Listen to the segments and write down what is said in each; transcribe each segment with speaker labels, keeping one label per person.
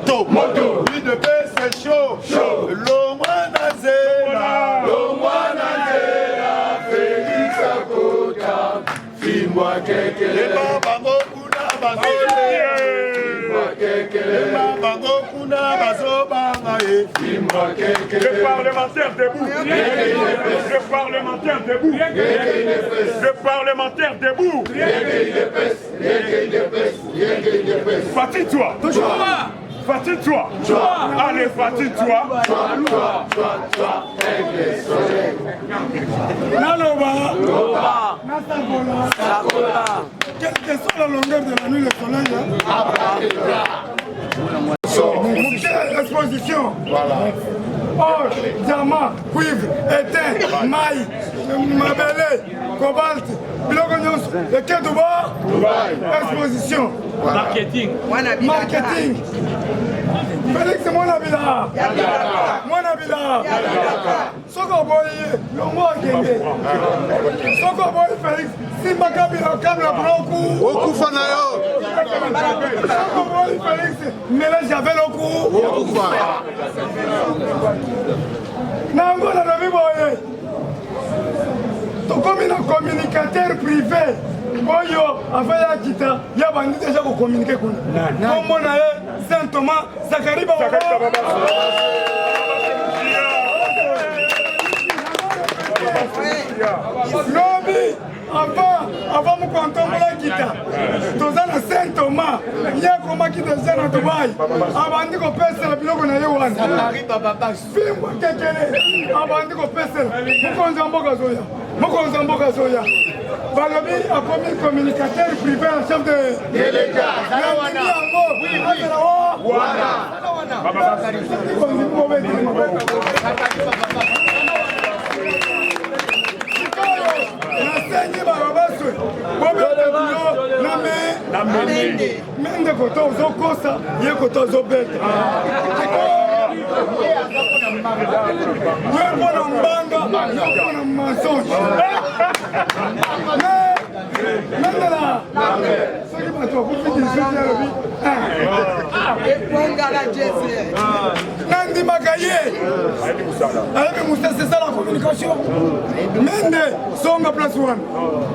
Speaker 1: Moto. Vie de paix, c'est chaud. Lomwana Zela. Félix Akota. Fimwa Kekele. Bango kuna bazole. Bango kuna bazobanga. Fimwa Kekele.
Speaker 2: Le parlementaire debout. Le parlementaire debout. Le parlementaire debout. Fatigue-toi. Fatigue-toi. Allez, fatigue-toi.
Speaker 3: Naloba. Nasakola. Quelle que soit la longueur de la nuit, le soleil. Exposition.
Speaker 1: Voilà.
Speaker 3: Or, diamant, cuivre, étain, maille, mabele, cobalt, biloko nyonso, le quai de bord, exposition.
Speaker 4: Marketing.
Speaker 3: Marketing. Félix Mwanabila. Mwanabila. Soko boy, longo akende. Soko boy Félix, Simba Kabila Kabila Bloku.
Speaker 1: Okufa na yo.
Speaker 3: Soko boy Félix, mélange avec le coup.
Speaker 1: Okufa.
Speaker 3: Nango na nabi boye. Tokomi na communicateur privé. Oyo afaya kita ya bandi déjà ko communiquer kuna. Kombo na ye Saint Thomas Zakari Baba. Lobi avant mon contombola kita. Toza na Saint Thomas ya koma kita na Dubai. Abandi ko pesa la biloko na ye wana. Zakari Baba. Fimwa Kekele. Abandi ko pesa. Mokonza mboka zoya. Balobi a commis communicateur privé en chef de délégat. Mende koto ozokosa ye koto ozobeta. Yo mpona mbanga, yo mpona mensonge. Maintenant, soki bato bakufi 18 alobi nandimaka ye ayebi musa c'est ça la communication. Mende songa place wana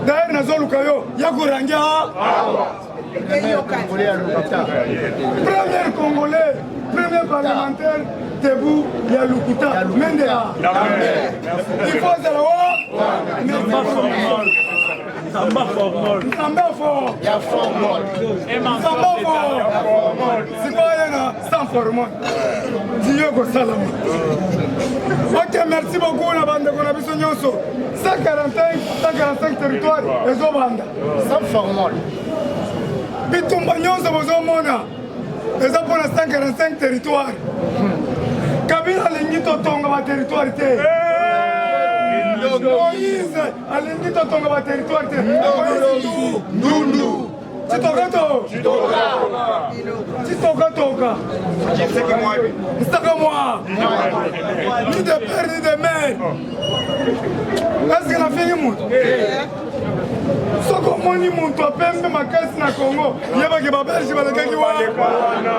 Speaker 3: d'ailleurs nazoluka yo ya korangia premier congolais, premier parlementaire debout ya Lukuta Mende il faut zala wa Samba formol. Samba fort. Ya formol. Samba fort. C'est pas rien sans formol. Dieu go salama. Ok, merci beaucoup la bande qu'on a biso nyonso. 145 territoires ezo banda. Sans formol. Bitumba nyonso bozo mona. Eza pona 145 territoires. Kabila lingi to tonga ba territoire te. Moïse, alingi totonga ba territoire te. Nundu. Chitokato. Chitoka. Mstaka moi. Ni de père ni de mère. Est-ce que la fille mout? Soko moni muntu apembe makasi na Congo. Yeba ke babelgi balekaki wana.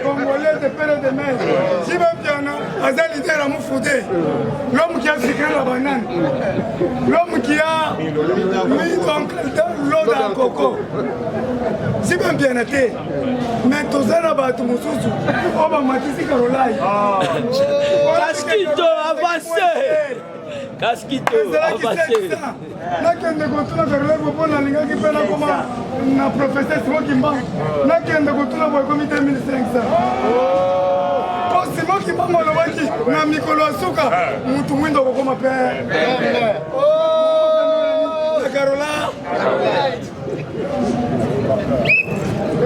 Speaker 3: Congolais de père de mère. Si même bien, Azali était à Moufoudé. L'homme qui a sucré la banane. L'homme qui a mis donc l'eau dans le coco. Si même bien été. Mais tous les rabattus, Moussou. On va matisser Carolai.
Speaker 4: Casquito avancé. Casquito avancé.
Speaker 3: Nakende kotuna Carolai pour la ligne qui peut la comment na professeur Simon Kimba. Nakende kotuna pour comité 1500. Simon Kimba ngolobaki na mikolo asuka mutu mwindo kokoma pe. Carolai.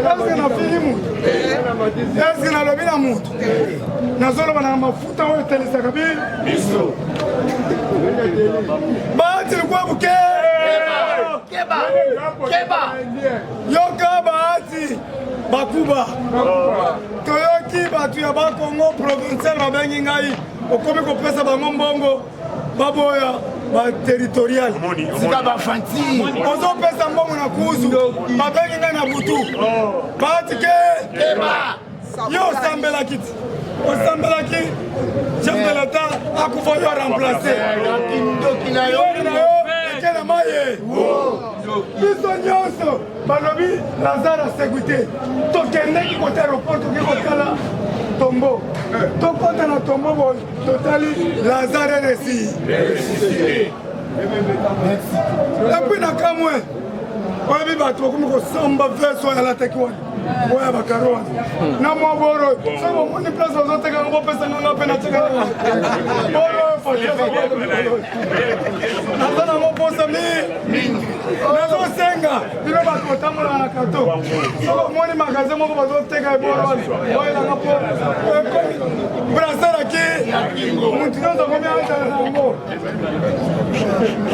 Speaker 3: Est-ce que na filimu? Est-ce que na lobi na mutu? Nazoloba na mafuta oyo telesaka bi? Biso. Bahati likuwa buke. Keba. Yoka Bahati. Bakuba. Toyoki batu ya Bakongo provincial babengi ngai. Okomi kopesa bango mbongo. baboya baterritorial
Speaker 1: sika bafanti
Speaker 3: ozopesa mbongo na kuzu babengi ngai na butu batike yo osambelaki ti osambelaki chef de l'état akufa yo remplace yoni na yo ekele maye biso nyonso balobi lazare asécurité tokendeki kota aéroport toki kotala tombo tokota na tombo boye totali lazare resi epuis na kamwe oyebi bato bakomi kosamba verso ya lateki wana oya bakaro wana na mwa boro so bomoni place bazoteka ngo bopesanga nga mpe natekaka boro naza nango posa mingi nazosenga bino bato kotambola na kato so bomoni magasin moko bazoteka eboro wana oyelanga mpo braseraki mutu nyonso akomi azala na yango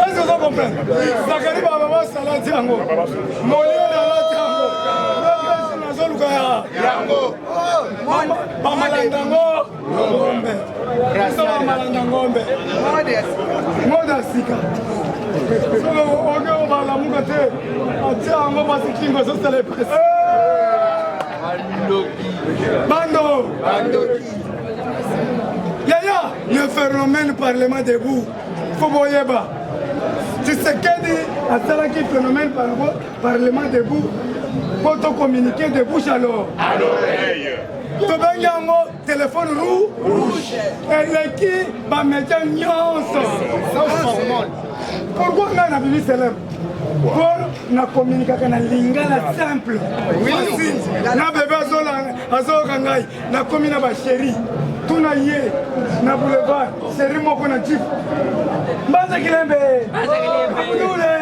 Speaker 3: ese ozo comprendre zakari baba basalati yango moliere alati yango nazoluka yango bamalanda ngo ngombe biso bamalanda ngombe moda sika oke obalamuka te atia yango basi kingo azosala epesi bando yaya le phénomène parlement debout fo boyeba Tshisekedi asalaki phénomène parlement debout pour te communiquer de bouche à l'oreille. tobengi yango téléphone rouge eleki bamédia nyonso pourquoi ngai na bibi célèbre po nakomunikaka na lingala simple facile na bebe azoyoka ngai nakomi na basheri tuna ye na boulevard sheri moko na jip mbanza kilembe abudule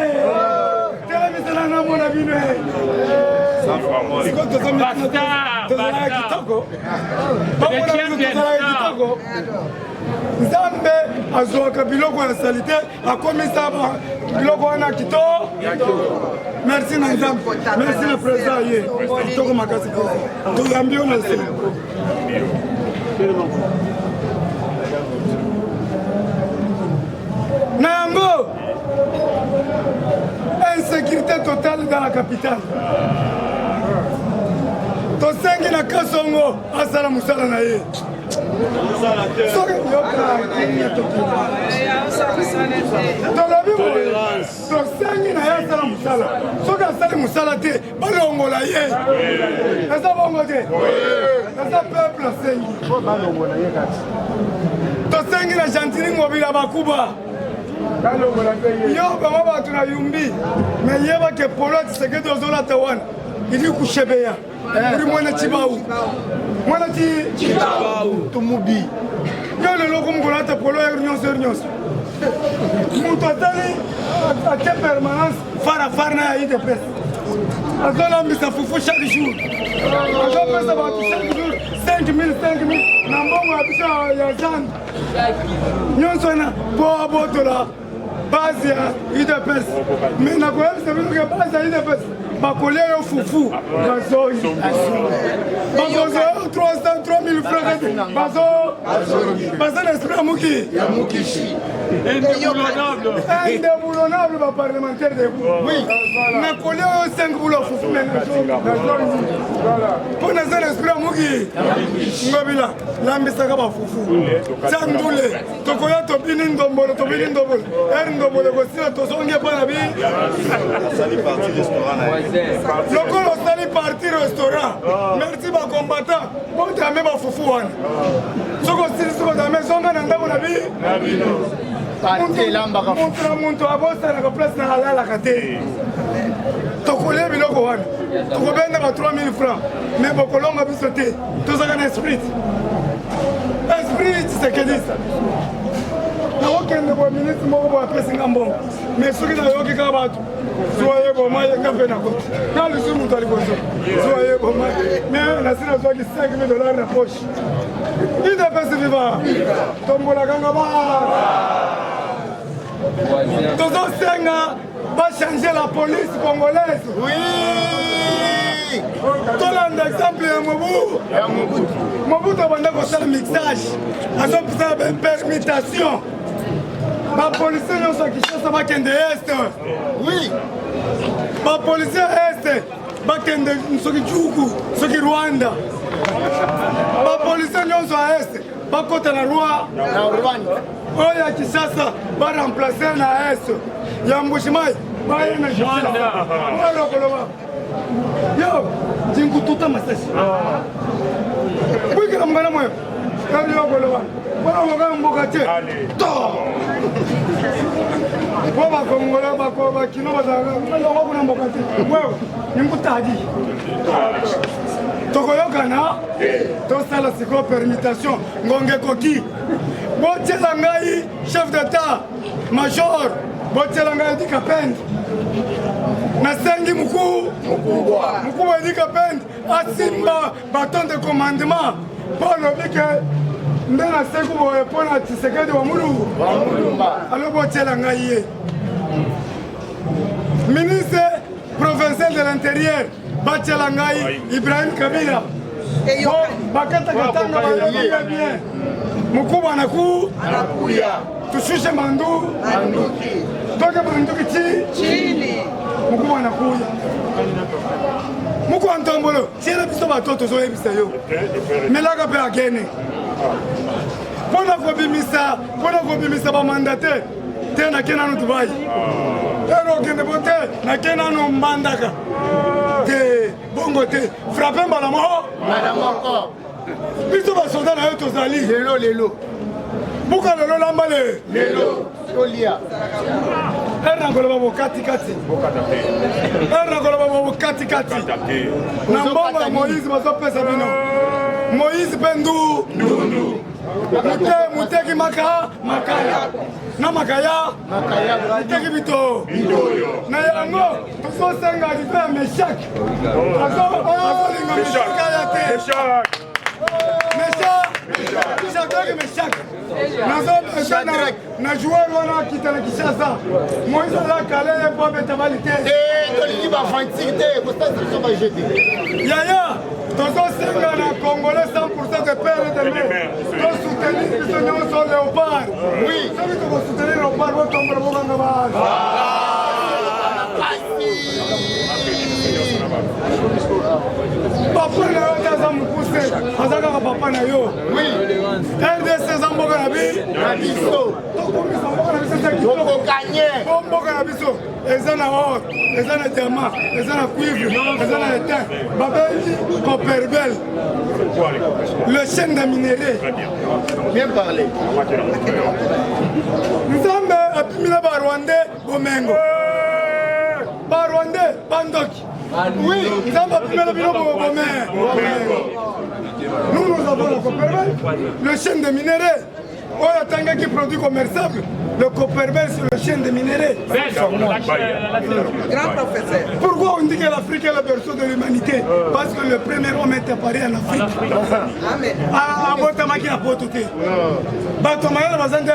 Speaker 3: telemisela namona bino siko tozalaka kitoko bamona bino tozalaka kitoko nzambe azwaka biloko ya salite akomisa biloko wana kitoko merci na nzambe merci na président ye kitoko makasi toyambi yo na nse na yango insécurité totale dans la capitale tosengi na kasongo asala musala na ye tolobi boye tosengi na ye asala musala soki asali musala te balongola ye eza bongo te eza peuple asengi tosengi na gentili ngobila bakuba yo bango bato na yumbi me yebake polo ya Tshisekedi ozolata wana ili kushebeya uri mwana chibau mwana chibau tumubi yo lelo kumkolata polo ya nyonso mutu atali ate permanence fara na ya IDPS azolambisa fufu chaque jour azopesa bato chaque jour 5 000 na mbongo ya biso ya zande nyonso wana po abotola base ya IDPS me nakoyebisa bino ke base ya IDPS bakolia yo fufu bazoi bakozwa yo 300 francs baza na esprit ya mukishi indéboulonnable baparlementaire debout nakolia yo 5 boulo fufu mpo naza na esprit ya muki ngobila lambisaka bafufu tia ndule tokoya tobini ndombolo eri ndombolo kosila tozongi epa na bi lokolo osali parti restaurant merci bakombata botame bafufu wana soki osilisi kotame zonga na ndako na bi muntu na muntu abosanaka place na alalaka te tokolia biloko wana tokobenda ba 3000 francs mais bokolonga biso te tozaka na esprit Tshisekedi nakokende boye ministre moko boye apesinga mbongo mais soki nayoki kaka bato zwa ye boma yenga mpe nakoti na lusu moto ya liboso zwa ye boma mais nasi nazwaki 5 000 $ na poche IDPS viva tombolakanga tozosenga bachange la police congolaise tolanda exemple ya Mobutu abanda kosala mixage azopesa permutation bapolisier nyonso ya Kinshasa bakende este. Oui. Bapolisier este bakende soki Djugu, soki Rwanda. Bapolisier nyonso ya este bakota na Rwanda. Oyo ya Kinshasa baremplace na este. Ya Mbushimai baye na Rwanda. Wala koloba. Yo, jingu tuta masashi. Bwikira mngana moyo. Kabi yo koloba. Bwana mngana mboka te. To. Kwa bakongola bakoba kino bazanga. Ngo kuna mboka te. Wewe, ningu tadi. Tokoyokana. Tosala siko permutation ngonge koki. Botsela ngai chef d'état major. Botsela ngai dikapende. Nasengi mukubwa dikapende asimba baton de commandement pour le que ndena seku boye pona Tshisekedi wa mulu alo botsela ngai ministre provincial de l'intérieur botsela ngai Ibrahim Kabila bakata katanga ba bien mukubwa anakuya tushushe manduki toke manduki chini mukubwa anakuya mukubwa ntombolo tiela biso batoto zoyebisa yo melaka mpe akene mpona kobimisa bamandate te nake nano Dubai ero okende bo te nake nano mbandaka te bongo te frappe mbala moko biso basoldat na yo tozali lelo buka lelo lamba lelo tolia erna koloba bo katikati na mbongo ya Moïse bazopesa bino Moïse mpe ndundu muteki makaya na makaya muteki bito na yango tozosenga lipe ya meshaki azolinga meshaka ya te Meshak. Na joueur wana kita na Kinshasa. Moïse la kale po betabalité. Toliki ba fantique te, Yaya, tozo senga na Congolais 100% de père et de mère. To soutenir biso nyonso Léopard. Oui, soki to soutenir Léopard bo tombolo bokanga ba. Papa na yo taza mukuse azaka ka papa na yo RDC za mboka na biso mboka na biso eza na or eza na diamant eza na cuivre eza na étain babengi Copperbel le chêne de minerai bien parlé nzambe apimila barwandais bomengo barwandais bandoki. Oui, nous avons pris le bilan pour nous avons le Copperbel, le chêne de minerai. On a qui produit commerçable, le Copperbel sur le chêne de minerai. Grand professeur. Pourquoi on dit que l'Afrique est le berceau de l'humanité? Parce que le premier homme est apparu en Afrique. Amen. Ah, Botamaki a pototé. Batomaya bazande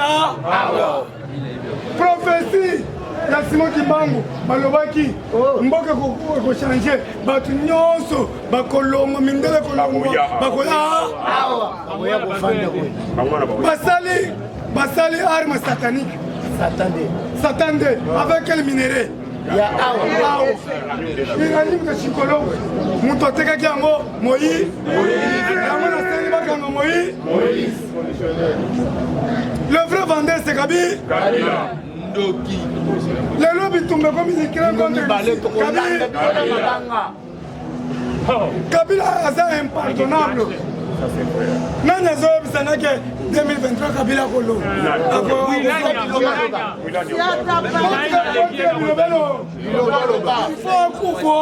Speaker 3: prophétie. Ya Simon Kimbangu balobaki mboka ko-changer batu nyonso bakolongo mindele kolongo bakoya basali arme satanique satande avec quel minerai ya minani de chikolo muto atekaki yango Moïse yango naseli bakanga Moïse le vrai vendeur c'est Kabila les lobbies tombent comme ils écrivent contre Kabila est impardonnable. Nani azoyebisana ke 2023 Kabila kolo il faut kufa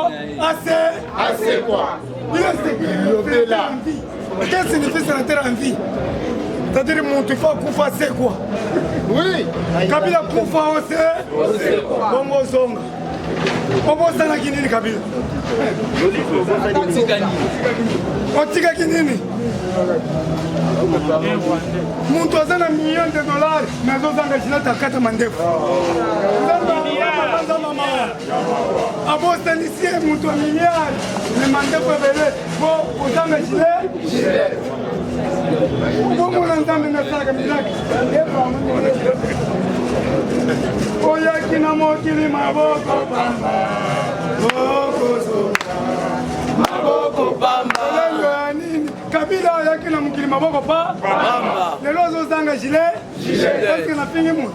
Speaker 3: assez quoi qu'est-ce que signifie sénateur en vie? C'est-à-dire mon il faut kufa c'est quoi? Oui, Kabila kufa ose bongo zonga obosana kinini Kabila otika kinini muntu aza na million de dollars mais azozanga jilata akata mandefu abosanisie muntu wa milliard le mandefu ebele po ozanga jile bomona nzambe nasalaka milaki oyaki na mokili maboko pamba maboko pamba lelo ya nini Kabila oyaki na mokili maboko pamba lelo ozozanga gilet parce que na pingi mutu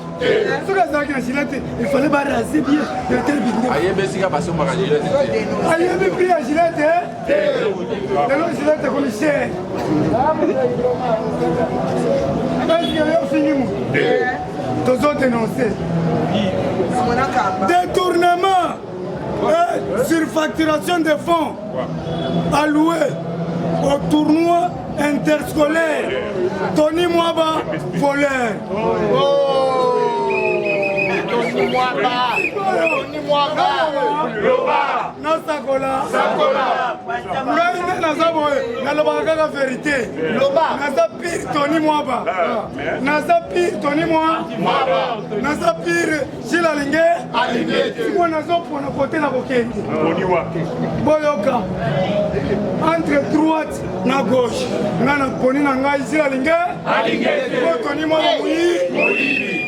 Speaker 3: soki azalaki na gilet te il fallait baraser bien directeur bidine ayebi prix ya gilet te lelo gilet ekomi cher parce que yo fingi mutu tozo-dénoncer détournement et surfacturation de fonds alloués au tournoi interscolaire. Tony Mwaba, voleur. Tony Mwaba, Loba, Nasakola, Nalobaka la vérité. Nasa pire Tony Mwaba, Nasa pire Tony Mwaba, Nasa pire Gilles Alingue, Moi Naso pour nos côtés la Bokende. Boyoka, entre droite na gauche, Nana Poni Nanga Gilles Alingue, Tony Mwaba Moui,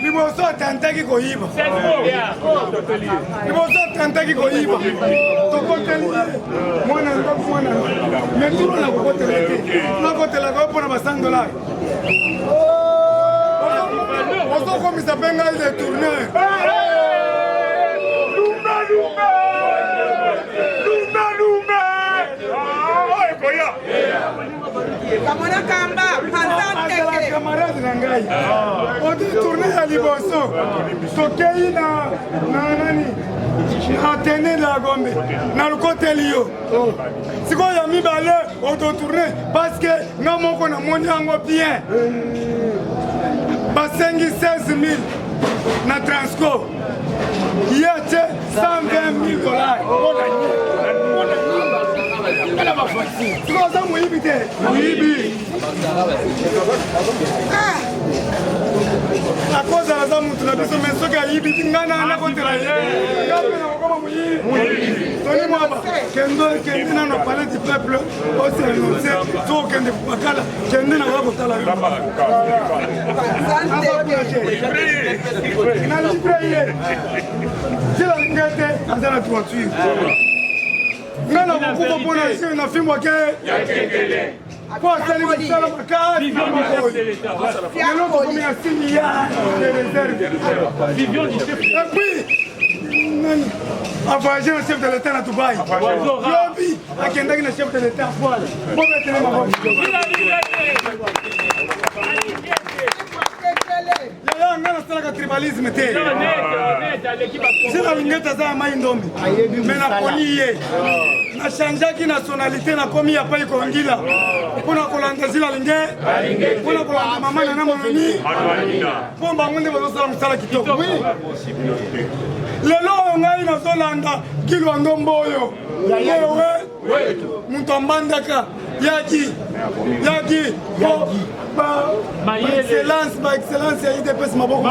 Speaker 3: Liboso Tantaki Kohiba. Liboso Tantaki Kohiba. Tokoteli, Mwana Ndok Mwana, mais tout le monde a kokoteli. Na kotela ko pona ba $100. Ozo komisa penga ile tourner.
Speaker 5: Kamona Kamba, Panzan
Speaker 3: camarade na ngai. On dit tourner à Liboso. Tokei na nani? Atene la Gombe. Na le côté Lio. Siko ya mibale on doit tourner parce que nga moko na moni yango bien. Basengi 16,000 na Transco. Yete $120,000. Tu vas en Mouibi. À cause de la zone, tu as besoin de ce qu'il y a. Ngana na kontela ye. Ngana na koma Mouibi. Tony Mwaba. Kendo na parler du peuple. Aussi annoncé. Tout kende bakala. Kendo na wako tala. Na libre. C'est la ngate. Azana toiture. Ngana kukuba pona isi na fimbo ke yakengele kwa sali msala makati Vivion combien à 6 milliards de réserves Vivion du chef et puis a voyagé le chef de l'État à Dubaï Yobi a kendaki na chef de l'État à Poil bon mettre ma voix Yaya ngana sala tribalisme te c'est la lingeta za mai ndombi mais na poliye na changeaki nationalité na komi ya pai kongila pona kolanda zila linge pona kolanda mama na mononi pomba munde bazosala musala kitoko lelo ngai nazolanda kilwa ndomboyo yewe muntu ambandaka yaki ba excellence ya IDPS maboko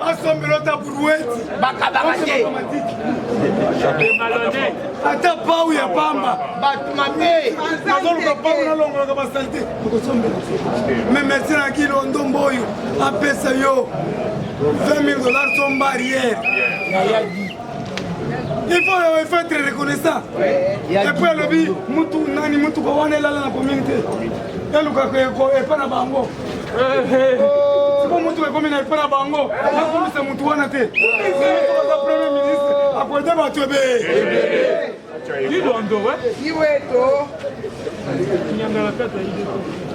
Speaker 3: asombelota burueti ata pau ya pamba nazoluka pau nalongolaka basalite me merci na kilo ndombo oyo apesa yo $20,000 son barrière. Il faut être reconnaissant. Et puis le bi mutu nani mutu ko wane la na communauté. Eluka ko e pana bango. Siko mutu ko komina e pana bango. Na komisa mutu wana te. Le premier ministre akwede ba twebe. Didondo we. Iweto.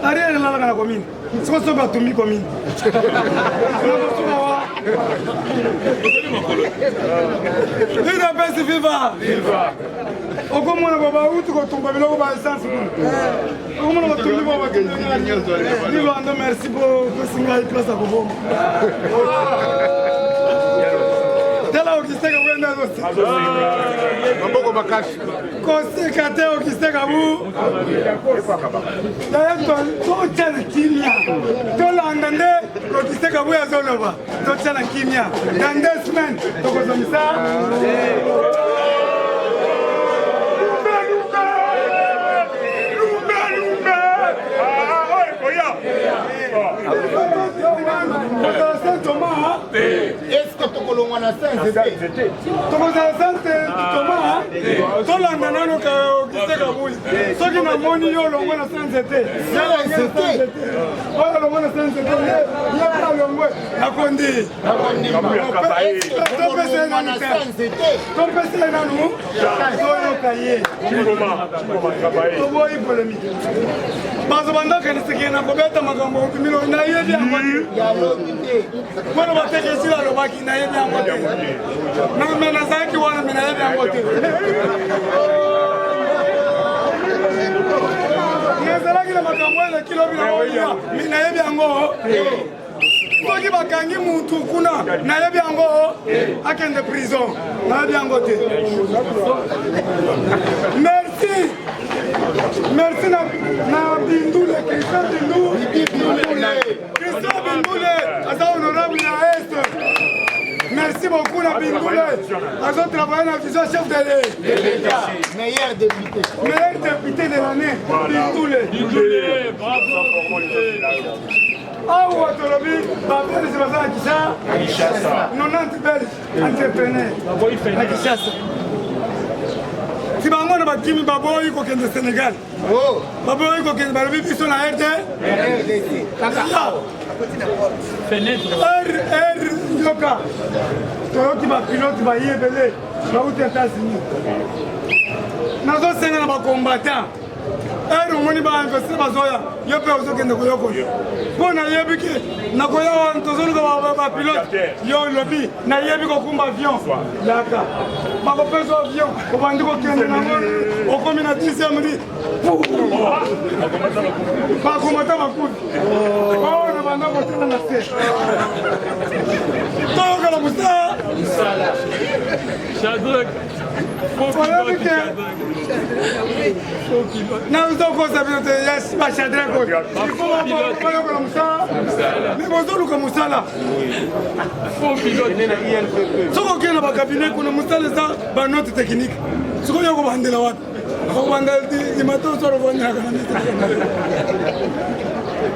Speaker 3: Ariel la na commune. Siko so ba tumbi commune. Viva Pesi viva! Viva! Okomona baba utu ko tumba biloko ba essence. Okomona ko tumbi baba kitanya. Nilo ando merci pour singa place à Bobo. Tela okisteka wenda zote. Mamboko makashi. Koseka te okisteka bu. Daya to tena kimia. To landande okisteka bu ya zoloba. To tena kimia. Dans 2 semaines to kozomisa. tokozala sante toma tolanda nano kiseka buli soki namoni yo olongwe na sanzete oyo olongwe na sanzete yaka olongwe nakondi topesa ye nanu te topesa ye nanu toyoka ye toboyi polemike bazo bandakendiseke na kobeta makambo opimilo nayebi yango te mpona batekesila alobaki nayebi yango te me nazalaki wana me nayebi yango te nazalaki na makambo eleki lobi na olia me nayebi yango soki bakangi mutu kuna nayebi yango akende prison nayebi yango te merci na Bindule Christian Bindule aza honorable na Est. Merci beaucoup na Bindule azo travailler na vision chef de l'État meilleur député de l'année Bindule
Speaker 2: bravo.
Speaker 3: awa tolobi babelge baza na Kinshasa 90 belge entrepreneur na Kinshasa si bango na bakimi baboyi kokende Sénégal baboyi kokende balobi biso na RDC yoka toyoki bapilote bayebele bauti États-Unis nazosenga na bakombatant omoni bainvestir bazoya yo mpe ozokende koyokoyo mpo nayebi ke nakoya wana tozoluka bapilote yo lobi nayebi kokumba avion yaka bakopesa avion obandi kokende nango okomi na 10e ri bakomata bakufi oyo na banda kotela na se toyokala mosala oyebi ke nazokosa bino te bachadre kote bayokola mosala me bozoluka mosala soki okende bakabine kuna mosala eza banote technique soki oyo kobandela wapi okobanda limato osolofonyaka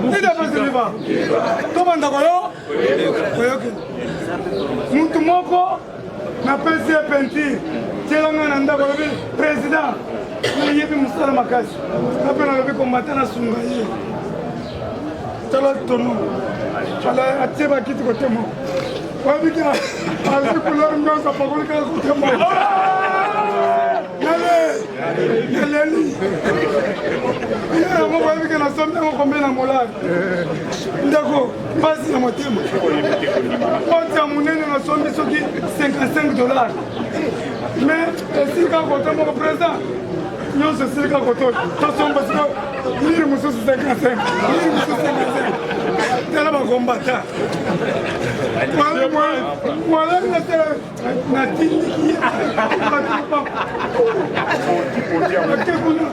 Speaker 3: na idapesiliba tobanda koyo koyoke mutu moko napesi ye peinture tielanga na ndako lobi président nayebi mosala makasi nape nalobi kombata na sunga ye tala tono atie bakiti kote moko wabiki azwi couleur nyonso apakoli kaka kote moko naleli yaya moko wabiki nasombi yango kombe na molari ndako mpasi ya motema ote ya monene nasombi soki $55 mais esika kote moko président nyonso esika kote tosomba siko liri mosusu 55 liri mosusu 55 tala bakombata mwalaki natela natindiki akekuna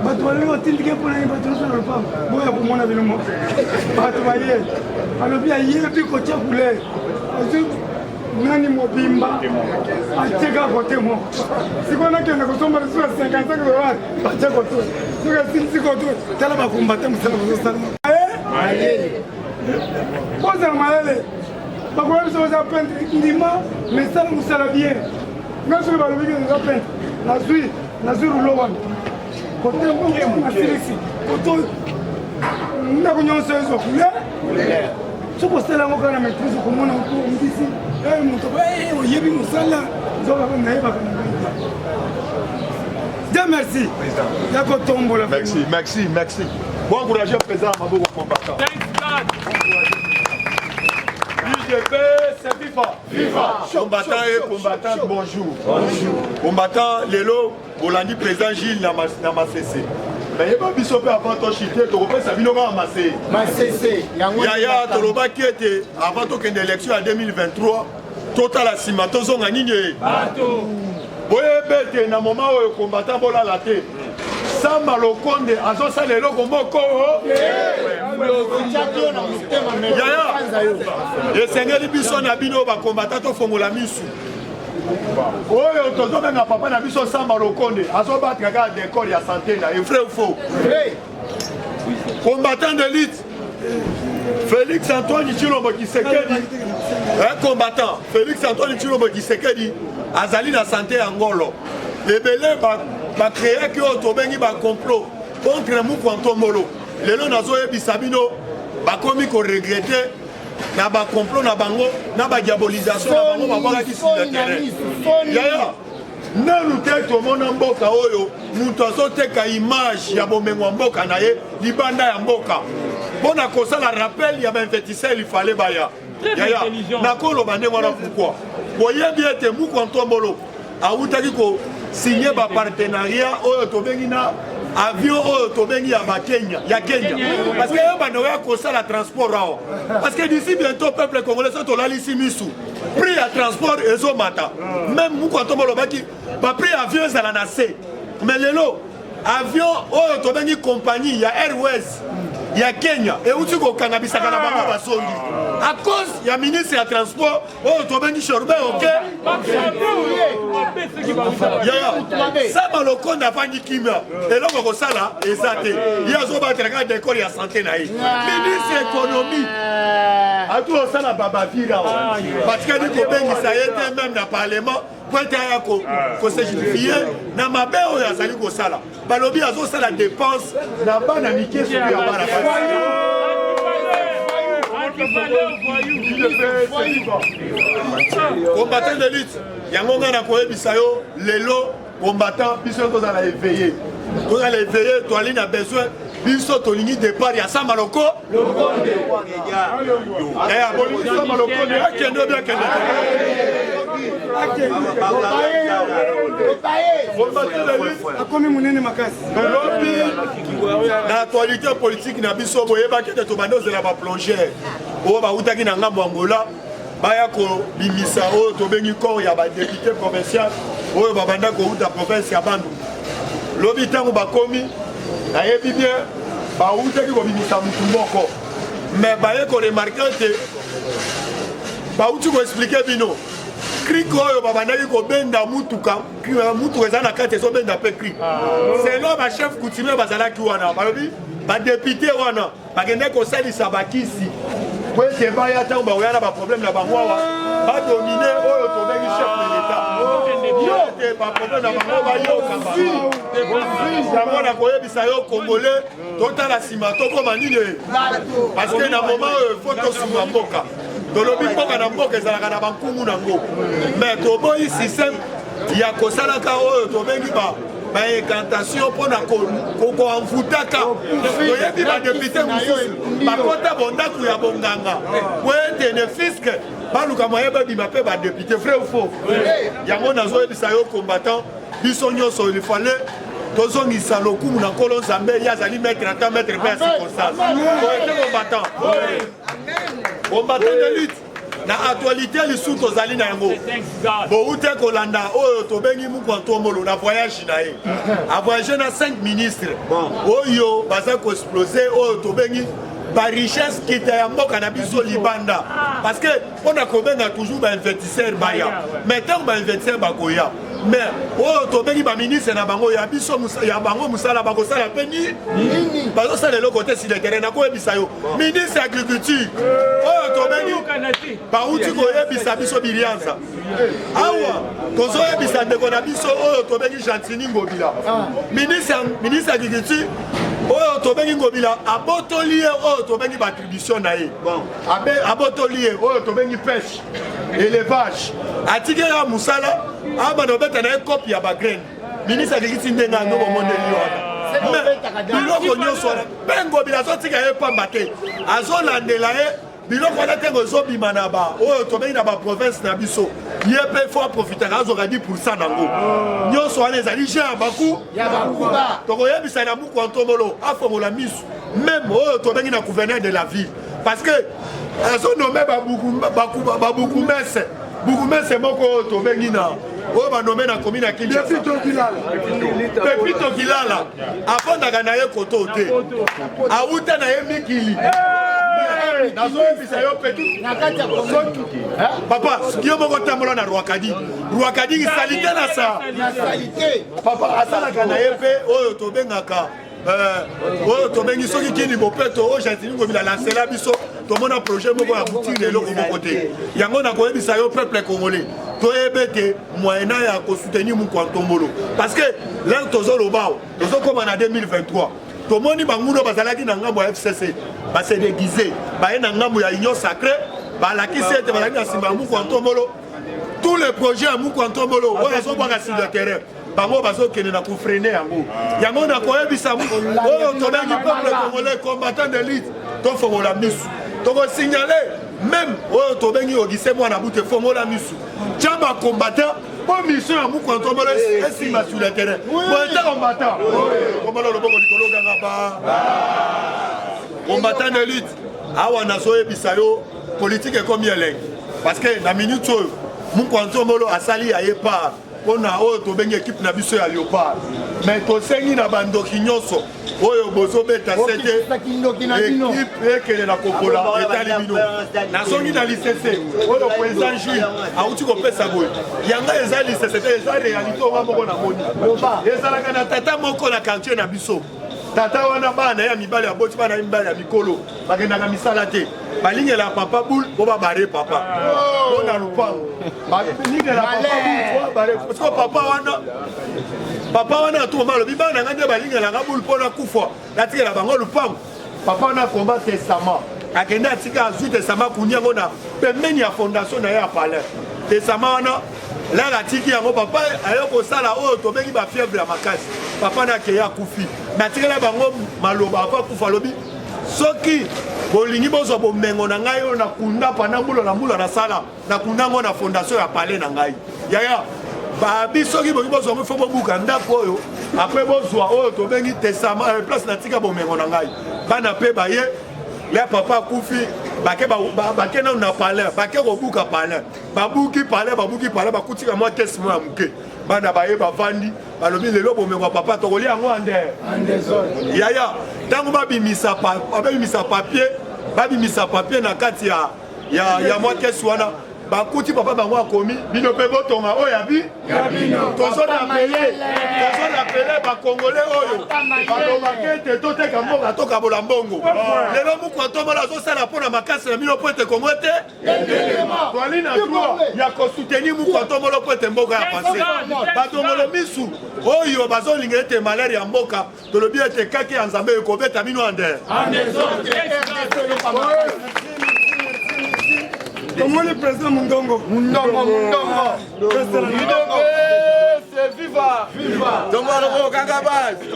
Speaker 3: bato baleki otindike mponani bato nyonso na lopango boya komona bino moko bato baye alobi ayebi kotia couleur azwi nani mobimba atyeka kote moko sikoyo nakende kosomba lisusu ya $55 batye kote soki asilisi kote tala bakombate mosala bazosalama kozala mayele bakoya biso baza peintre ndima mesala mosala bien nga soki balobiki eza peintre nazwi rulo wana kote nasilisi kote ndako nyonso ezo couleur soki osala yango kaka na maîtrise okomona mbisi moto oyebi mosala nzokaka nayebaka na ngai Dieu merci yako tombola
Speaker 1: merci bon encouragé président maboko combattant UGP c'est FIFA combattant et combattant bonjour combattant lelo bolandi président Gilles na masese nayeba biso mpe avant tochite tokopesa bino kaka masese yaya tolobaki ete avant tokende élection ya 2023 totala nsima tozonga nini boyeba ete na moma oyo combattant bolala te Samba Lokonde azosala eloko moko yaya esengeli biso na bino bakombata tofongola misu oyo tozobenga papa na biso Samba Lokonde azobatra kaka décor ya santé na vrai ou faux combattant d'élite Félix Antoine Tshilombo Tshisekedi, un combattant. Félix Antoine Tshilombo Tshisekedi, Azali na santé Angolo. Les belés va créer que Otobengi va complot contre Moukwanto Molo. Les lois nazoé Bisabino va commis qu'on regrettait. Na ba complot na bango na ba diabolisation na bango ba banga ki sur le terrain. Yaya na lutte to mona mboka oyo mutu azoteka image ya bomengo mboka na ye libanda ya mboka. Bona kosala rappel ya investisseur il fallait baya. Yaya na koloba ndenge wana pourquoi. Boyebi ete Moukwanto Molo awutaki ko signer ba partenariat oyo to bengi na avion oyo tobengi ya Kenya, parce que yo banoya kosa la transport rao. Parce que d'ici bientôt peuple congolais sont là ici misou. Prix à transport ezo mata. Même Moukwanto Molo baki ba prix avion za la nase. Mais lelo avion oyo tobengi compagnie ya Airways ya Kenya et uti ko kangabisa kana bango basongi. À cause ya ministre ya transport oyo tobengi Chorbe OK. Ça malokonda fangi kimia eloko kosala ezate yazo batraka décor ya santé na ye ministre économie atu osala babavira parce que ni ko bengisa yete même na parlement pointe ya ko se justifier na mabe oyo azali kosala balobi azosala dépense na bana mike sur ya bana combattant de lutte yango nga na koyebisa yo lelo combattant biso tozala éveillé toali na besoin biso tolingi départ ya Sama Loko bolingi Sama Loko akende obi akende
Speaker 3: akomi munene makasi
Speaker 1: na actualité politique na biso boyebaki ete tobanda ozela baplongeur oyo bautaki na ngambo Angola baya kobimisa oyo tobengi corps ya badépute provincial oyo babanda kouta province ya Bandundu lobi ntango bakomi nayebi bien bautaki kobimisa mutu moko mais baye koremarke ete bauti koexplike bino crik oyo babandaki kobenda mutuka eza na kati ezobenda mpe crik selo bachef coutumier bazalaki wana balobi badepute wana bakende kosalisa bakisi po ete baya ntango bakoya na baproblème na bango awa badomine oyo tobengi chef de l'état yo ete baproblème na bango bayoka yango na koyebisa yo congolais totala nsima tokoma nini parce que na moment oyo fo tosunga mboka tolobi mboka na mboka ezalaka na bankumu nango mais toboyi système ya kosalaka oyo tobengi baincantation mpona koamfutaka toyebi badepute mosusu bakota bondaku ya bonganga po ete ne fiske baluka moye babima mpe badepute vrai ou faux yango nazoyebisa yo combattant biso nyonso ilifale tozongisa lokumu na nkolo nzambe ye azali maître ata maître mpe ya circonstance oete combattant de lutte na actualité lisusu tozali na yango boute kolanda oyo tobengi Moukwanto Molo na voyage na ye avoyage na 5 ministres oyo baza koexplose oyo tobengi barichesse kita ya mboka na biso libanda parce que mpona kobenga toujours bainvestisseur baya mais ntango bainvestisseur bakoya mais oyo tobengi baministre na bango ya biso ya bango mosala bakosala mpe nini bazosala eloko te sur le terrain nakoyebisa yo ministre agriculture oyo tobengi bauti koyebisa biso bilianza awa tozoyebisa ndeko na biso oyo tobengi Gentini Ngobila ministre agriculture oyo tobengi Ngobila abotoli ye oyo tobengi batribution na ye abotoli ye oyo tobengi pêche élevage atikela musala abana obeta na ye kopi ya bagraine ministre agriculture ndenge yango bomondeli wana biloko nyonso wana mpe Ngobila azotika ye pamba te azolandela ye biloko wana ntango ezobima na oyo tobengi na baprovince na biso ye mpe fo aprofitaka azoka 10% nango nyonso wana ezali je ya baku tokoyebisa na Moukwanto Molo afongola misu même oyo tobengi na gouverneur de la ville parce que azonome babukumese moko oyo tobengi na oyo banome na commune ya Kinshasa Pepito Kilala afondaka na ye koto te awuta na ye mikili nazoyebisa yo peti papa yo moko tambola na Rwakadi salite na sa papa asalaka na ye mpe oyo tobengaka oyo tobengi soki kini bopeto oyo Gentini Ngobila lancela biso monde a projet moko aboutir de l'autre côté. Yango na koyebisa yo peuple congolais. Toyebete moyena ya ko soutenir mon Kwantombolo parce que là tozo lobao, tozo comme en 2023. Tout le monde banguno bazalaki na ngambo ya FCC. Ba se déguiser, ba na ngambo ya union sacrée, ba la ki se te bazalaki na simba mon Kwantombolo. Tous les projets à mon Kwantombolo, on a so ba sur le terrain. Bango bazo kene na ko freiner yango. Yango na koyebisa mo, o to bangi peuple congolais combattant d'élite. To fongo la misu. To ko signaler même o to bangi ogise mo na bute fongo la misu. Tchamba combattant, bon mission à mon Kwantombolo et si ma sur le terrain. Bon combattant. Comment le bon likolo ganga ba. Combattant d'élite. Awa na so ebisayo politique comme yeleng. Parce que na minute mon Kwantombolo asali aye pas. On a une équipe na biso ya Léopard. Mais to sengi na bandoki nyonso. Oyo bozo beta c'était équipe ekele na kokola etali bino. Na songi na lycée. Oyo président Gilles auti ko pesa boy. Yanga eza lycée c'était eza réalité o moko na moni. Eza na tata moko na quartier na biso. Tata wana bana ya mibali ya boti bana mibali ya mikolo. Bakenda na misala te. Balinge la papa boule pour barrer papa. On a loupang. Balinge la papa boule pour barrer. Parce que papa wana tout mal. Biba na ngande balinge la boule pour la kufa. La tika la bango loupang. Papa na combat testament. Akenda tika azu testament kunya ngona. Pembeni ya fondation na ya palais. Testament wana la ratiki yango papa ayoko sala o to bengi ba fièvre ya makasi. Papa na ke ya kufi. Na tika la bango maloba pa kufa lobi. Soki bolingi bozo bomengo na ngai na kunda pana mbula na sala na kunda ngo na fondation ya palais na ngai yaya ba bisoki bozo mo fo bobuka ndako oyo après bozwa oyo to bengi testament place na tika bomengo na ngai bana pe baye le papa kufi bake na palais bake kobuka palais babuki palais bakutika mo test mo ya muke bana baye bavandi balobi lelo bomengo papa to kolia ngo ande yaya tango babimisa papier na kati ya mwa kesi wana bakuti papa bango akomi bino pe botonga oyo yabi tozo na pele bakongole oyo balobake te toteka mboka tokabola mbongo lelo Kwantombolo azosala mpona makasi na bino po ete kongo ete twali na droit ya kosoutenir Kwantombolo po ete mboka ya pase batongolo misu oyo bazolinga ete malere ya mboka tolobi ete kaki ya nzambe ekobeta bino ande
Speaker 3: Comment le président Mundongo?
Speaker 6: C'est viva! Tomorrow, Gangabaz! Il y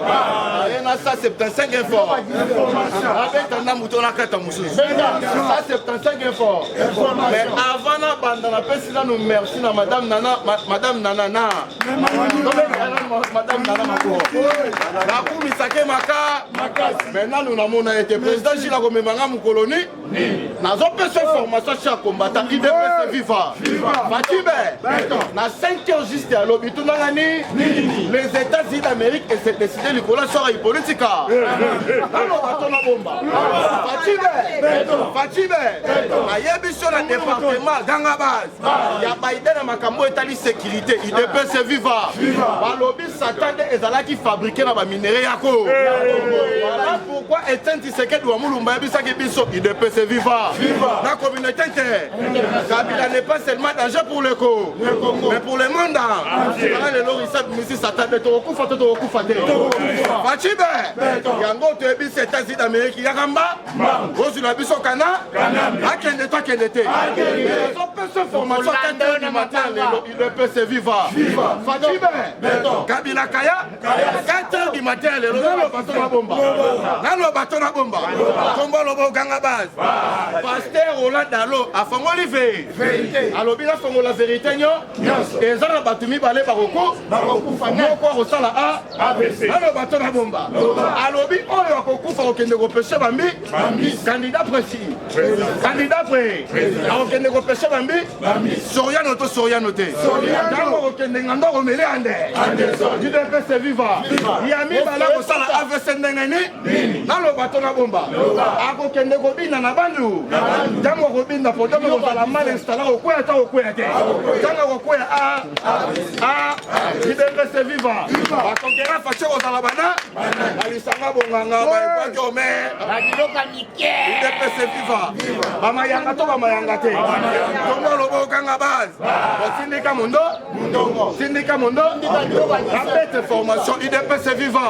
Speaker 6: a 175 efforts. Avec un mouton à 4 mousses. 175 efforts. Mais avant, nous merci à Madame Nana. Madame Nana Mako. Maintenant, nous avons été président de la colonie. Nous avons fait cette formation chaque combattant. IDPS viva! Fatibé! Na 5 heures juste à l'hôpital. Les États-Unis d'Amérique et c'est décidé Nicolas Sora politique. Fatibé, Ayebi sur le département Gangabaz. Il y a Biden à Makambo État sécurité. Il dépêche se vivre. Balobi s'attendait et Zala qui fabriquait dans la minerie Yako. Voilà pourquoi Etienne Tshisekedi ou Moulumba Bissaki Bisso. Il dépêche se vivre. La communauté Kabila n'est pas seulement danger pour le Congo, mais pour le monde. Le lorissa misi satade to kufa Fatibé yango to ebi États-Unis d'Amérique yakamba ozu la biso kana akende to akende te so pese formation 4 du matin il peut se vivre Fatibé Kabila kaya 4 du matin nalo bato na bomba kombo lobo Gangabaz pasteur Roland Dalo afongoli vérité alobi na fongo la vérité nyo ezana batumi balé baroko moko kosala ABC alors bato na bomba alobi oyo akokufa okende kopeshe bambi candidat précis candidat okende kopeshe bambi soriano te ntango okende ngando komele ande du DPS viva ya mibala kosala AVC ndenge nini naloba to na bomba akokende kobina na bandu ntango kobinda poto mpe kozala mal installa kokwea ta kokwea te ntango kokwea idepese viva bakonkera facie kozala bana balisanga bonganga baekwaki ome idepese viva bamayanga to bamayanga te tongo lobo okanga base osindika mondo sindika mondo apete formation idepese viva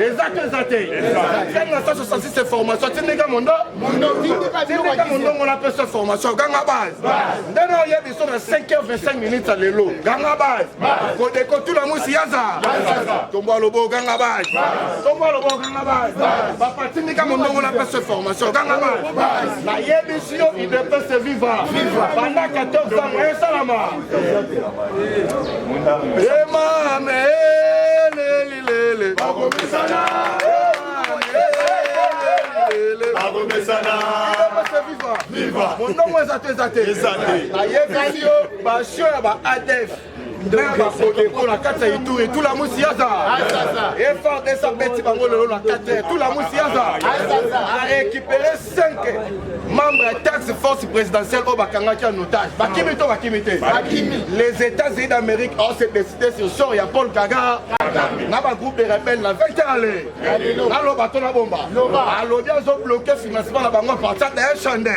Speaker 6: eza te 566 formation sindika mondo sindika mondo ngona pese formation ganga base ndeno oyebi so na 5h25 minutes à lelo ganga base kodeko tula musi yaza tombo lobo ganga base tombo lobo ganga base papa sindika mondo ngona pese formation ganga base na yebi sio idepese viva pendant 14 ans moyen salama ema me lele viva mondongo eza te nayebi yo basio ya baadef na bakodeko na kati ya ituri tula musi yaza efardesa beti bango lelo na kati ya tula musi yaza arécupéré 5 membres ya taxe force présidentielle oyo bakangaki en otage bakimi to bakimi te les États-Unis d'Amérique ont se décidé sur sort ya Paul Kagame na bagroupe de rebelles na 20 ans ale naloba to na bomba alobi azobloke financement na bango à partir d'un chande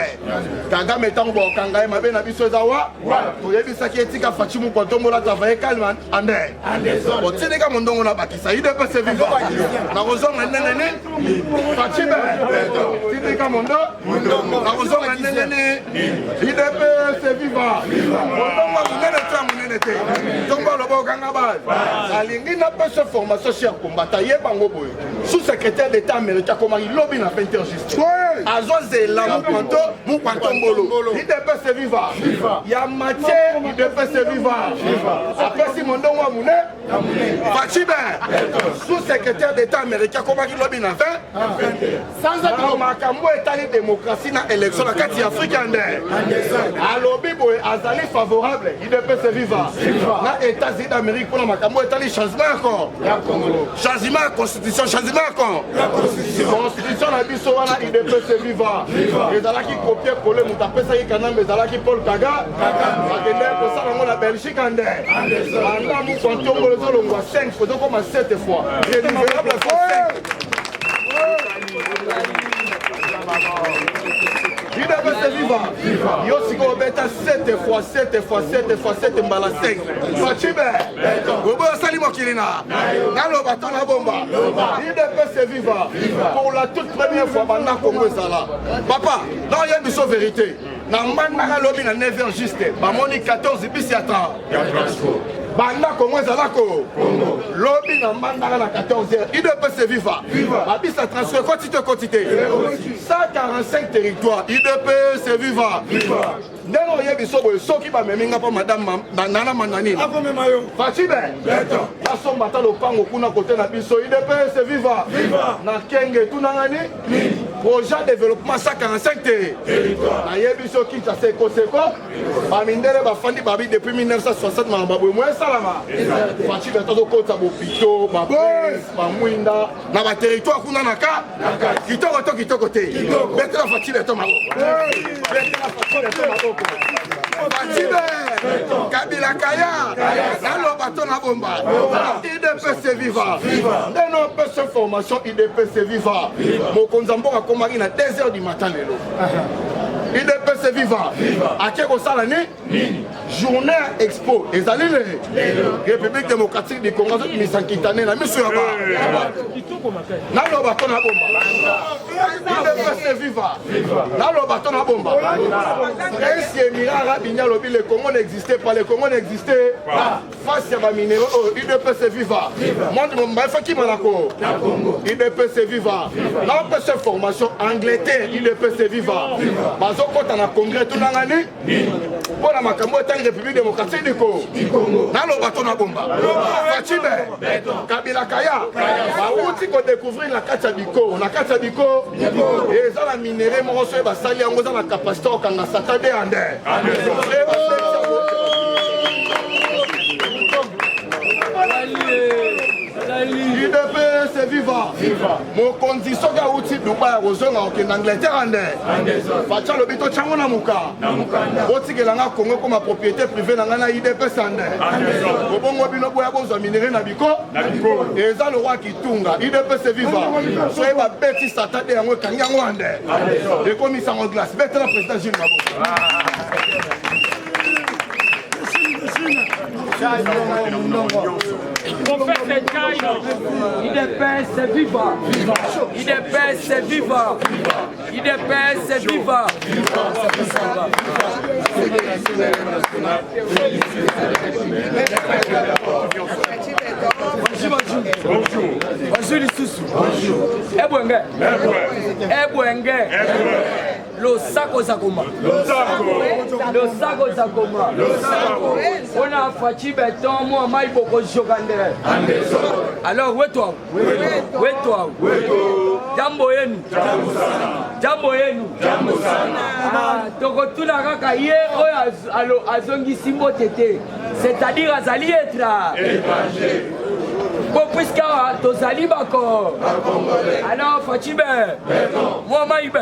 Speaker 6: Kagame etango bakanga ye mabe na biso eza wa toyebisaki etika faci mukotombola travailler calme ande otindika mondongo na bakisa idepese viva na kozonga ndenge nini faci be tindika mondongo na kozonga ndenge nini idepese viva mondongo munene te munene te tongo lobo okanga base alingi na pese formation cher combattant yebango boye sous-secrétaire d'état américain komaki lobi na 20h juste azozela mukwanto mbolo idepese viva ya matière idepese viva apesi mondongo wa mune facibe sous-secrétaire d'état américain komaki lobi na 20 makambo etali démocratie na élection na kati ya afrique nde alobi boye azali favorable idepese viva na états-unis d'amérique mpona makambo etali changement ya changement ya constitution changement ya constitution na biso wana idepese viva ezalaki kopie kole moto apesaki kanambe ezalaki Paul Kagame akende kosala yango na belgique nde anda mokwantongo ezolongwa 5 ezokoma 7 fois renouvelable fois 5 idepese viva yo sika obeta 7 fois 7 fois 7 fois 7 mbala 5 facibe obo osali mokili na naloba to na bomba idepese viva pour la toute première fois banda Congo ezala papa na oyebi so vérité na mbandaka lobi na 9h juste bamoni 14 bisi ya temps banda Congo ezalako lobi na mbandaka na 14h idepese viva babisa transfert quantité 145 territoires idepese viva ndenge oyebi so boye soki bameminga mpo madame nana mandanini facibe basomba ta lopango kuna kote na biso idepese viva na kenge tunangani projet développement 145 te nayebi so kinshasa ekoseko bamindele bafandi babi depuis 1960 makambo boye moye esalama facibe tozokota bopito bamwinda na baterritoire kuna na ka kitoko to kitoko te betela facibe to maboko Facibe Kabila Kaya naloba to na bomba idepese viva ndeno pese formation idepese viva mokonzi mboka komaki na 2h du matin lelo idepese viva ake kosala ni journée expo ezali le république démocratique du Congo misankitane na miso ya ba naloba to na bomba idepese viva naloba to na bomba prince émirat arabe lobi le Congo n'existait pas, le Congo n'existait pas face à ma minéraux idepese viva monde mbafa ki malako idepese viva na pese formation Angleterre idepese viva bazokota na congrès tunangani pona makambo etali république démocratique du Congo naloba to na bomba facibe Kabila Kaya bauti ko découvrir la kati ya biko na kati ya biko eza na minéraux moko so basali yango za na capacité okanga satade ande idepese viva mokonzi soki auti dubai akozonga okende angleterre nde fatia lobi totyango na muka otikelanga kongo ekoma propriété privé na ngai na idps nde obongo bino boya bozwa minere na biko eza le roi kitunga idps viva soki babeti sata de yango ekangi yango nde ekomisango glace betela président Gilles Maboko.
Speaker 4: Professeur Caio, IDPS viva. IDPS viva. IDPS viva. Bonjour Lisusu. Ebwenge. Lo sako zakoma. Lo sako zakoma. On a Fachi Beton, moi, Maï Boko Jogande. Alors, où toi? Jambo yenu. Donc, tout la rakaye, azongi simbo tete. C'est-à-dire, azali etra. Bon, puisque tozali bako. Alors, Fachibe. Moi, Maïbe.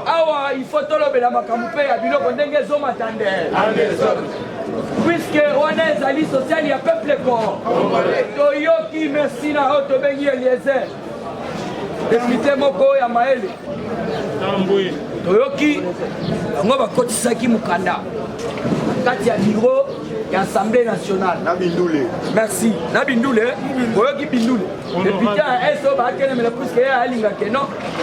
Speaker 4: Awa, il faut tolobe la makamoupe, ya biloko ndenge zo matande. Puisque on est ali social, il y a peuple corps. Toyoki, merci na haute bengi Eliezer. Député moko ya maele. Toyoki, on va kotisaki mukanda. Kati ya bureau ya Assemblée nationale. Merci. Nabindoule, Toyoki Bindoule. Député SO ba kene mais puisque ya alinga keno,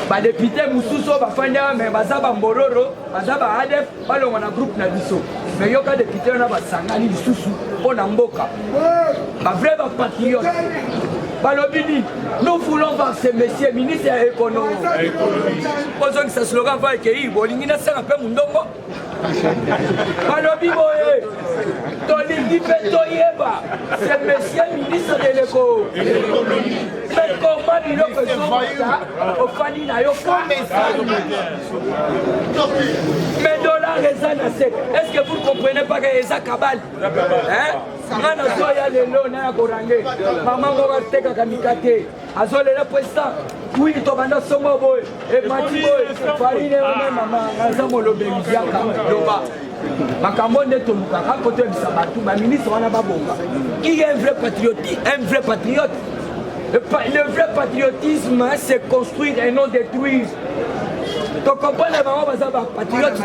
Speaker 4: ba député mususo ba fanya mais bazaba mbororo, bazaba ADF, balonga na groupe na biso. Mais yoka député na basangani lisusu pona mboka. Ba vrai ba patriote. Balobini, nous voulons voir ces messieurs ministres de l'économie. Posons que ce slogan va accueillir. Bolingina sert un peu mon dongo. Balobi boye, Tolindi Petoyeba, ces messieurs ministres de l'économie. Mais comment ils ont fait ça? Au Fani na yo mais dollars est-ce que vous ne comprenez pas que c'est cabal? Hein? Ngana soya lelo na korange. Maman va teka kamikate. Azole le président. Oui, to banda somo boy. E mati boy. Farine ona mama. Ngaza molobe biaka. Loba. Makambo ne tomuka. Kapoto bisa batu ba ministre wana babonga. Qui est un vrai patriote? Le vrai patriotisme, c'est construire et non détruire. Tu comprends les mamans patriotes,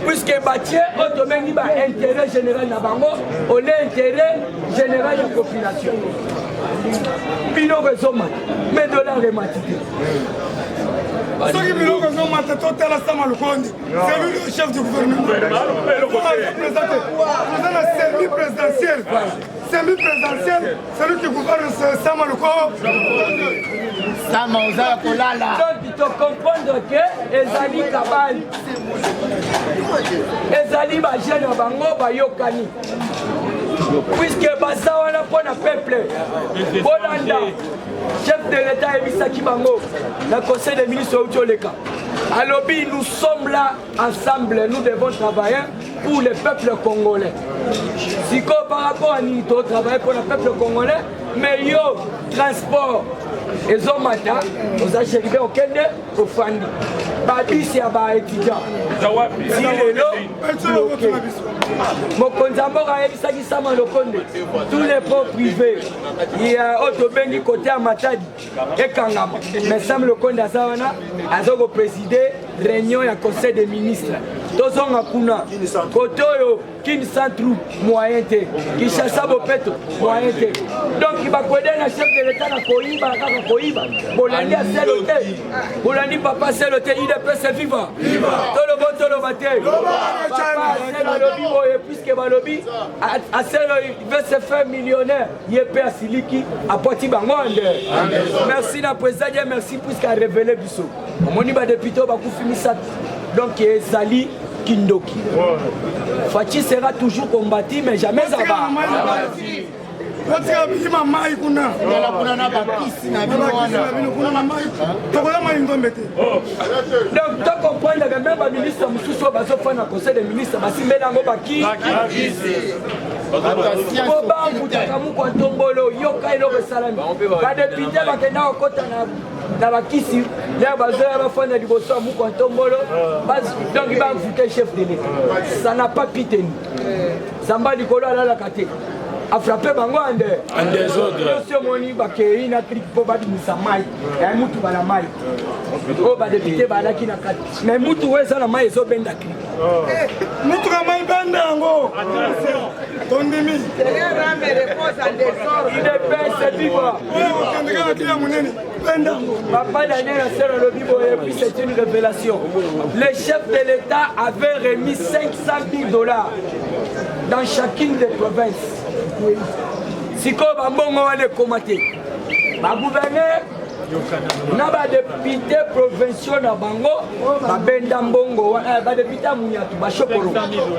Speaker 4: puisque bâtir au domaine de l'intérêt général ou l'intérêt général de la population. Pino Rezoma, mais de la rématité.
Speaker 3: Ceux qui veulent que nous matons tout à la Samalukondi, c'est lui le chef du gouvernement. Semi-présidentiel. Semi-présidentiel, c'est lui qui gouverne Samaluko.
Speaker 4: Donc, il faut comprendre que Ezali Kabal, Ezali Bajene Bango Bayokani. Puisque Bazawana pour le peuple, Bolanda, chef de l'État Ebisaki Bango, le conseil des ministres Outioleka. Alors, nous sommes là ensemble, nous devons travailler pour le peuple congolais. Si par rapport à nous, nous travaillons pour le peuple congolais, mais yo, transport, et Zomata, nous avons cherché au Kenya, au Fandi. Babi, c'est à étudiant. Si les lots, bloqués. Mon consamor a évisagi Sama Lokonde. Tous les ponts privés, il y a Otobengi côté à Matadi et Kangama. Mais Sam Lokonde à Savana a présidé réunion et conseil des ministres. Tous ont Akuna, Kotoyo, Kin Santru, moyen té, Kishasa Bopeto, moyen té. Donc il va connaître le chef de l'État à Koïba, Bolandi a Seloté, Bolandi Papa Seloté, il est pressé vivant. Tout le bon, tout le matin. Papa Selobi, puisque Balobi, à Selobi, il veut se faire millionnaire, il est père Siliki, à Poti Bangonde. Merci la présidente, merci puisqu'il a révélé Bissot. Mon député, va finir ça. Donc, Zali Kindoki. Fachi sera toujours combattu, mais jamais ça va. Donc, tu comprends même baministre mosusu oyo bazofanda na conseil des ministres basimbeli yango baki po bamvutaka mokwa ntombolo yoka eloko esalami badepute bakenda kokota na bakisi ya bazoya bafanda liboso ya mokwa ntombolo donc bamvute chef de l'état ça n'a pas piteni zamba likolo alalaka te afrappe bango en désordre omoni bakei na krike mpo babimisa mai ya mutu bana mai oyo badepute balaki na kati mais mutu oyo eza na mai ezobenda krike
Speaker 3: mutuka mai benda yango tondimi
Speaker 4: idps vivre
Speaker 3: okendeka na kili ya monene benda yango
Speaker 4: papa daniel asser alobi boye puis c'est une révélation le chef de l'état avait remis 500 000 $ dans chacune des provinces sikoyo bambongo wana ekoma te bagouverneur na badepute provinciaux na bango babenda mbongo wana badepute ya munyatu bashokolo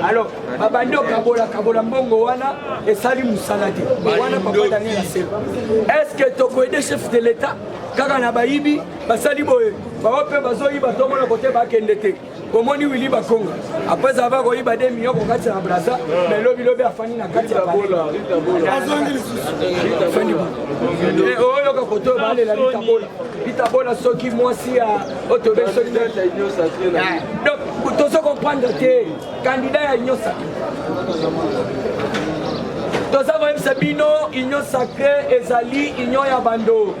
Speaker 4: alors babandi okabola mbongo wana esali mosala te wana papa daniel aselo est ce que tokoyede chef de l'état kaka na bayibi basali boye bango mpe bazoyiba tomona kote bakende te komoni wili bakonga apres ava koyiba 2 millions kokati na brasa mais lobilobi afani na kati ya oyoka koto balela litabola soki mwasi ya otobe soki donc tozo comprendre te candidat ya union sacré toza koyebisa bino union sacré ezali union ya bando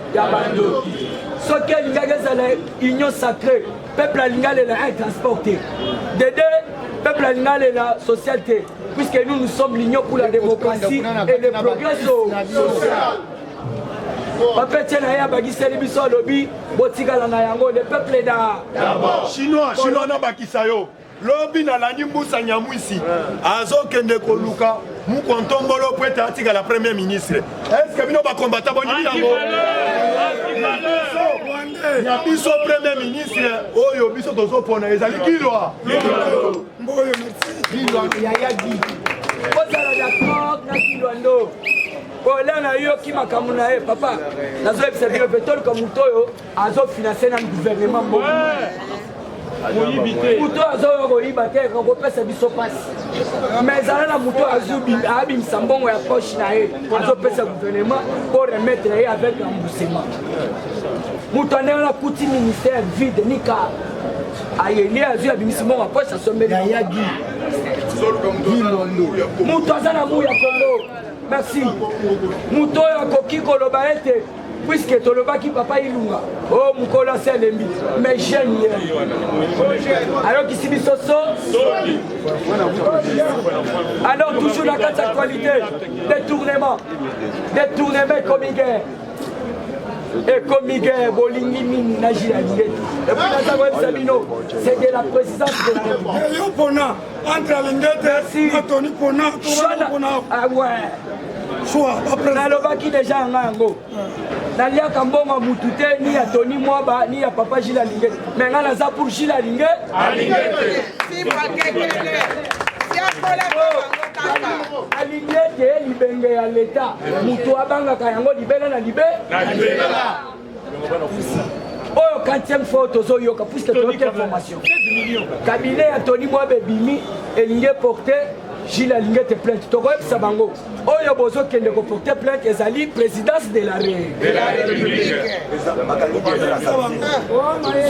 Speaker 4: soki alingaki ezala union sacré peuple alinga lela intransporté dede peuple alinga lela socialité puisque nous sommes l'union pour la démocratie et le progrès social papa tie na ye abakiseli biso alobi botikala na yango le peuple
Speaker 1: chinois nabakisa yo lobi nalandi mbusa nyamwisi azokende koluka mukontombolo po ete atikala premier ministre estce bino bakombata bonini yango ya biso premier ministre oyo biso tozopona ezali kilwa
Speaker 4: yayagi ozala d'accord na kilwa ndo ola na yoki makambo na ye papa nazoyebisa bino pe toluka moto oyo azofinanse na gouvernement mbongo moto azoyo koyiba te kokopesa biso pasi mais ezala na moto abimisa mbongo ya poche na ye azopesa gouvernement po remettre ye avec remboursement moto andenge na kuti ministère vide nika ayeli azwi abimisi mbongo ya poche asombeli yayagi moto aza na mu ya kongo merci moto oyo akoki koloba ete puisque tolobaki papa ilunga o mokolo asi alembi mais jeune ye alokisi biso alors toujours na kati ya actualité détournement ekomi guerre bolingi nini na jila lingeti epuis naza koyebisa bino c'est de la présidence de la république
Speaker 3: yo pona entre alingete na toni pona
Speaker 4: nalobaki deja yanga yango naliaka mbongo mutu te ni ya toni mwaba ni ya papa jila lingeti me nga naza pour jila lingeti alingete libenge ya leta mutu abangaka yango libela na libela oyo 4e fois tozoyoka puisque toyoki information kabine ya toni mwabe bimi elingi porte Gilles alingete plainte tokoyebisa bango oyo bozokende koporte plainte ezali présidence de la République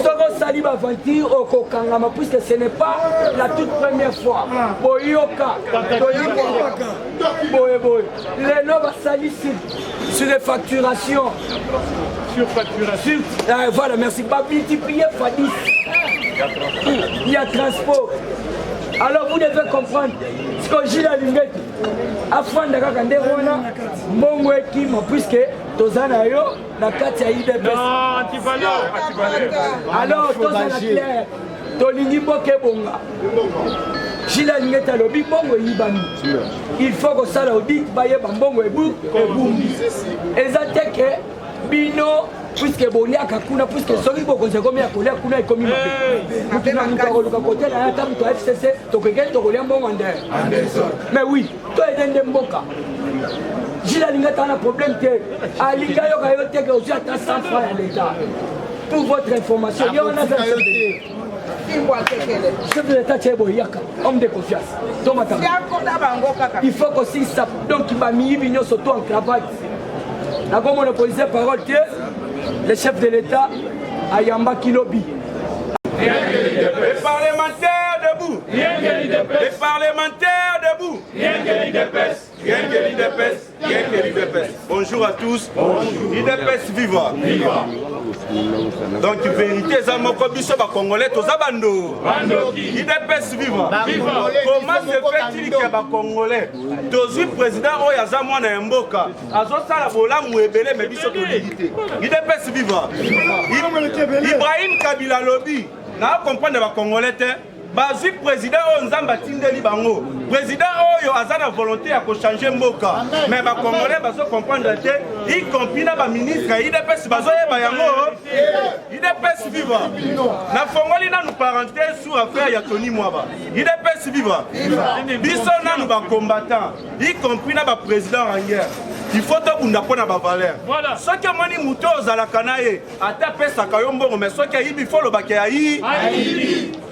Speaker 4: soko osali baventure okokangama puisque ce n'est pas la toute première fois boyoka boyeboye lelo basali sur les facturations voilà merci bamultiplier fois 10 il y a transport. Alors vous devez comprendre ce que j'ai la lingette. Afin de regarder mon équipe, puisque Tozana yo na kati ya IDPS. Alors Tozana clair, Tolingi Boke Bonga. J'ai la lingette à l'obi bongo yibani. Il faut que ça l'audit baye bambongo et boum. Et ça que bino. Puisque boniaka kuna puisque soki bokonze komi akolia kuna ekomi mabe mutuna mukakoluka kote na yata mutu FCC tokekeli tokolia mbongo nde mais oui to edende mboka jila linga tana problème te alinga yoka yo teke aussi ata 100 francs ya l'état pour votre information yo na Chef de l'État Tchèbo Yaka, homme de confiance. Il faut qu'aussi ça. Donc il m'a mis une surtout en cravate. Là, comme on a posé parole que le chef de l'État a Yamba Kilobi.
Speaker 2: Les parlementaires debout. Les parlementaires debout. Bonjour à tous. IDPS viva. Donc vérité ça moko biso ba congolais to zabando. IDPS viva. Comment se fait-il que ba congolais tozui président oyo aza mwana mboka azosala bolamu ebele mais biso to limité. IDPS viva. Ibrahim Kabila lobby. Na comprendre ba congolais te bazui président oyo nzamba tindeli bango président oyo aza na volonté ya ko changer mboka mais ba congolais bazo comprendre te y compris na ba ministre IDPS bazo yeba yango IDPS viva na fongoli na nous parenthèse sur affaire ya Tony Mwaba IDPS viva biso na nous ba combattant y compris na ba président en guerre. Il faut que vous n'appreniez pas valeur. Voilà. Ce que mani muto zalaka na ye ata pesa kayombo mais ce que il faut le bakai.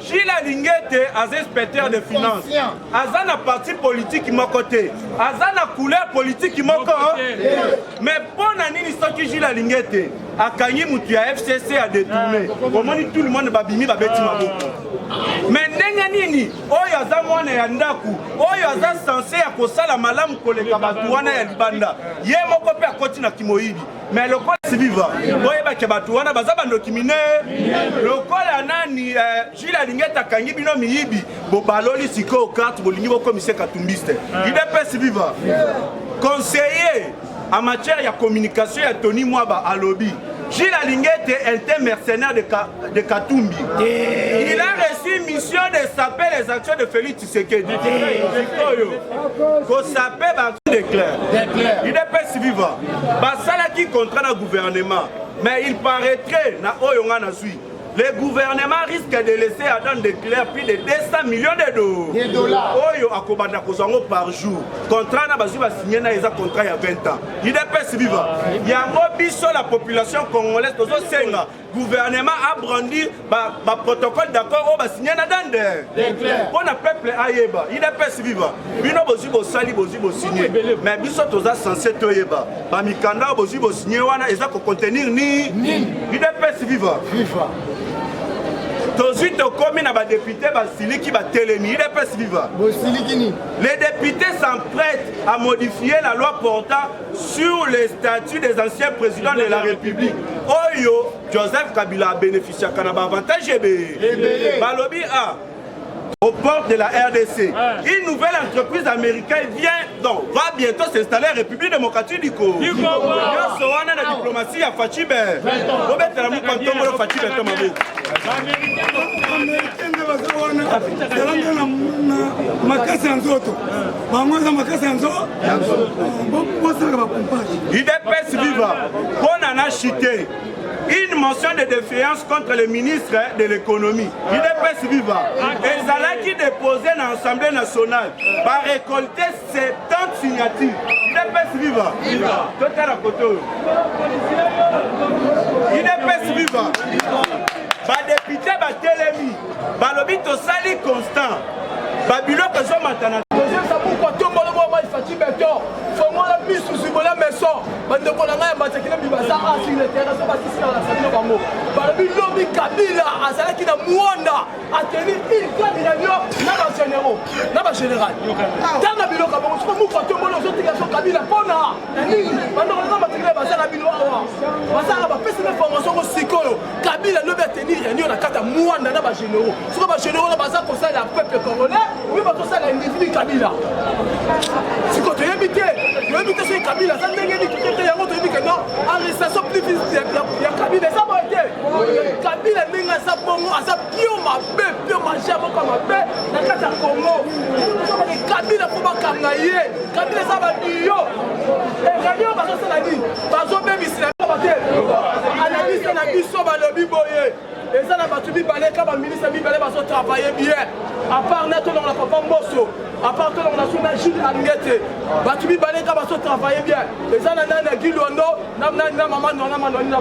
Speaker 2: Gilles Lingete as inspecteur de finances. Azana parti politique mon côté. Azana couleur politique mon côté. Mais pour nani ce que Gilles Lingete a gagné mutu ya FCC a détourné. Comment tout le monde babimi babeti maboko. Mais ndenge nini oyo aza mwana ya ndaku oyo aza censé ya kosala malamu koleka batu wana ya libanda ye moko pe akoti na kimoyibi mais lokola sibiva oyeba ke batu wana baza bandoki mine lokola nani Gilles Lingete akangi bino miyibi bobaloli siko carte bolingi bokomise katumbiste IDPS viva conseiller en matière de communication ya Tony Mwaba à lobby. Gilles Lingete était mercenaire de Katumbi. Il a reçu mission de saper les actions de Félix Tshisekedi. Qu'on saper les clairs. Il est pas vivant. Basala qui contraint le gouvernement. Mais il paraîtrait na Oyonga na Zui. Le gouvernement risque de laisser à dans des clairs plus de 200 millions de dollars. Oyo akobanda kozango par jour. Contrat na bazu ba signé na eza contrat il y a 20 ans. Il est pas vivant. Il y a mobiso la population congolaise tozo senga. Gouvernement a brandi ba protocole d'accord o ba signé na dans des clairs. Pour le peuple ayeba. Il est pas vivant. Bino bozu bo sali bozu bo signé. Mais biso toza censé toyeba. Ba mikanda bozu bo signé wana eza ko contenir ni. Il est pas vivant. Ensuite, comme il député qui va télémi, il est pas vivant. Les députés s'emprêtent à modifier la loi portant sur les statuts des anciens présidents de la République. Oyo, Joseph Kabila a bénéficié d'un avantage. Balobi A. Aux portes de la RDC. Une nouvelle entreprise américaine va bientôt s'installer en République démocratique du Congo. Il y a la diplomatie à Fachibe. IDPS viva. On en a chuté. Une motion de défiance contre le ministre de l'économie. IDPS viva. Et Zala qui déposait dans l'Assemblée nationale va récolter 70 signatures. IDPS viva. Total à côté. IDPS viva. Ba député ba télémi. Ba lobby to sali constant. Babilo que zo matana.
Speaker 7: Si quand tu es invité sur Kabila, ça n'est que non, arrestation plus vite, il y a Kabila, ça va être. Kabila n'est pas bon, ça bio ma bête, bio ma jambe comme ma bête, dans le cas de Congo. Kabila, faut pas Kangaye, Kabila, ça va bio. Et Gagnon, parce que c'est la vie, parce que même ici, la analyse, on a vu ça, le biboye. Et ça, on a battu Bibalé, quand le ministre Bibalé va travailler bien. À part Neto, on a Papa Mbosso. À part que l'on a sur la Gilles Lingete, Batubi Baleka va se travailler bien. Et ça, on a Guy Londo, on a maman, on a maman, on a